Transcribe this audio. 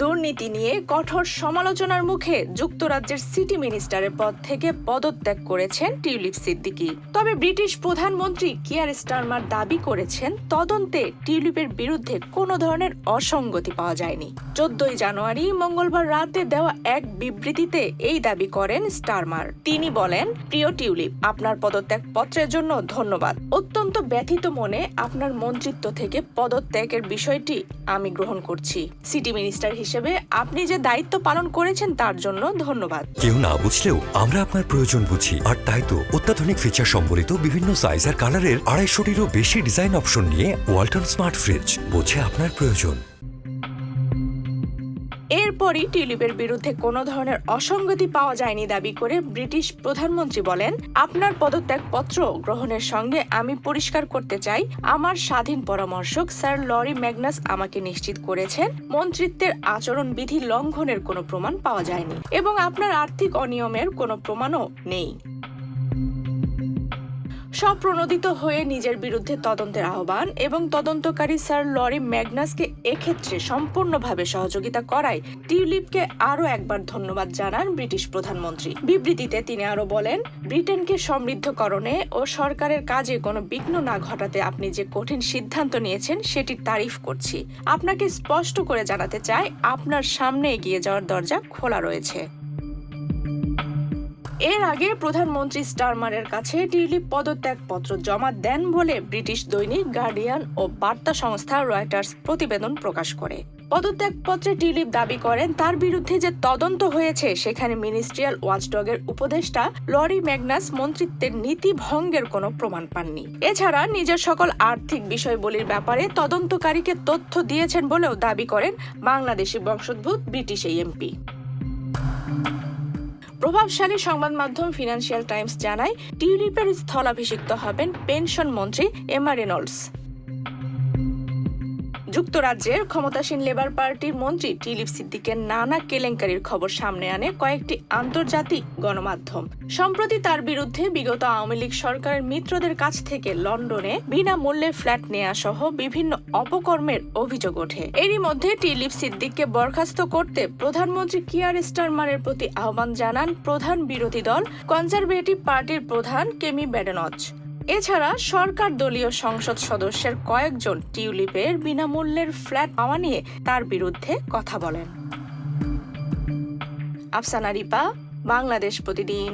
দুর্নীতি নিয়ে কঠোর সমালোচনার মুখে যুক্তরাজ্যের সিটি মিনিস্টারের পদ থেকে পদত্যাগ করেছেন টিউলিপ সিদ্দিকী। তবে ব্রিটিশ প্রধানমন্ত্রী কিয়ার স্টারমার দাবি করেছেন তদন্তে টিউলিপের বিরুদ্ধে কোনো ধরনের অসঙ্গতি পাওয়া যায়নি। 14 জানুয়ারি মঙ্গলবার রাতে দেওয়া এক বিবৃতিতে এই দাবি করেন স্টারমার। তিনি বলেন, প্রিয় টিউলিপ, আপনার পদত্যাগ পত্রের জন্য ধন্যবাদ। অত্যন্ত ব্যথিত মনে আপনার মন্ত্রিত্ব থেকে পদত্যাগের বিষয়টি আমি গ্রহণ করছি। সিটি মিনিস্টার হিসেবে আপনি যে দায়িত্ব পালন করেছেন তার জন্য ধন্যবাদ। কেউ না বুঝলেও আমরা আপনার প্রয়োজন বুঝি, আর তাই তো অত্যাধুনিক ফিচার সম্বলিত বিভিন্ন সাইজ আর কালারের 250-টিরও বেশি ডিজাইন অপশন নিয়ে ওয়ালটন স্মার্ট ফ্রিজ বোঝে আপনার প্রয়োজন। এরপরই টিউলিপের বিরুদ্ধে কোনো ধরনের অসঙ্গতি পাওয়া যায়নি দাবি করে ব্রিটিশ প্রধানমন্ত্রী বলেন, আপনার পদত্যাগপত্র গ্রহণের সঙ্গে আমি পরিষ্কার করতে চাই, আমার স্বাধীন পরামর্শক স্যার লরি ম্যাগনাস আমাকে নিশ্চিত করেছেন মন্ত্রিত্বের আচরণবিধি লঙ্ঘনের কোনো প্রমাণ পাওয়া যায়নি এবং আপনার আর্থিক অনিয়মের কোনো প্রমাণও নেই। স্বপ্রণোদিত হয়ে নিজের বিরুদ্ধে তদন্তের আহ্বান এবং তদন্তকারী স্যার লরি ম্যাগনাসকে এক্ষেত্রে সম্পূর্ণভাবে সহযোগিতা করায় টিউলিপকে আরও একবার ধন্যবাদ জানান ব্রিটিশ প্রধানমন্ত্রী। বিবৃতিতে তিনি আরও বলেন, ব্রিটেনকে সমৃদ্ধকরণে ও সরকারের কাজে কোনো বিঘ্ন না ঘটাতে আপনি যে কঠিন সিদ্ধান্ত নিয়েছেন সেটির তারিফ করছি। আপনাকে স্পষ্ট করে জানাতে চাই, আপনার সামনে এগিয়ে যাওয়ার দরজা খোলা রয়েছে। এর আগে প্রধানমন্ত্রী স্টারমারের কাছে টিউলিপ পদত্যাগপত্র জমা দেন বলে ব্রিটিশ দৈনিক গার্ডিয়ান ও বার্তা সংস্থা রয়টার্স প্রতিবেদন প্রকাশ করে। পদত্যাগপত্রে টিউলিপ দাবি করেন তার বিরুদ্ধে যে তদন্ত হয়েছে সেখানে মিনিস্ট্রিয়াল ওয়াচডগের উপদেষ্টা লরি ম্যাগনাস মন্ত্রিত্বের নীতি ভঙ্গের কোনো প্রমাণ পাননি। এছাড়া নিজের সকল আর্থিক বিষয়বলির ব্যাপারে তদন্তকারীকে তথ্য দিয়েছেন বলেও দাবি করেন বাংলাদেশি বংশোদ্ভূত ব্রিটিশ এই এমপি। প্রভাবশালী সংবাদ মাধ্যম ফিনান্সিয়াল টাইমস জানায়, টিউলিপের স্থলাভিষিক্ত হবেন পেনশন মন্ত্রী এমা রেনল্ডস। যুক্তরাজ্যের ক্ষমতাসীন লেবার পার্টির মন্ত্রী টিউলিপ সিদ্দিকের নানা কেলেঙ্কারির খবর সামনে আনে কয়েকটি আন্তর্জাতিক গণমাধ্যম। সম্প্রতি তার বিরুদ্ধে বিগত আওয়ামী লীগ সরকারের মিত্রদের কাছ থেকে লন্ডনে বিনামূল্যে ফ্ল্যাট নেওয়া সহ বিভিন্ন অপকর্মের অভিযোগ ওঠে। এরই মধ্যে টিউলিপ সিদ্দিককে বরখাস্ত করতে প্রধানমন্ত্রী কিয়ার স্টারমারের প্রতি আহ্বান জানান প্রধান বিরোধী দল কনজারভেটিভ পার্টির প্রধান কেমি ব্যাডেনচ। এছাড়া সরকার দলীয় সংসদ সদস্যের কয়েকজন টিউলিপের বিনামূল্যের ফ্ল্যাট পাওয়া নিয়ে তার বিরুদ্ধে কথা বলেন। আফসানা রিপা, বাংলাদেশ প্রতিদিন।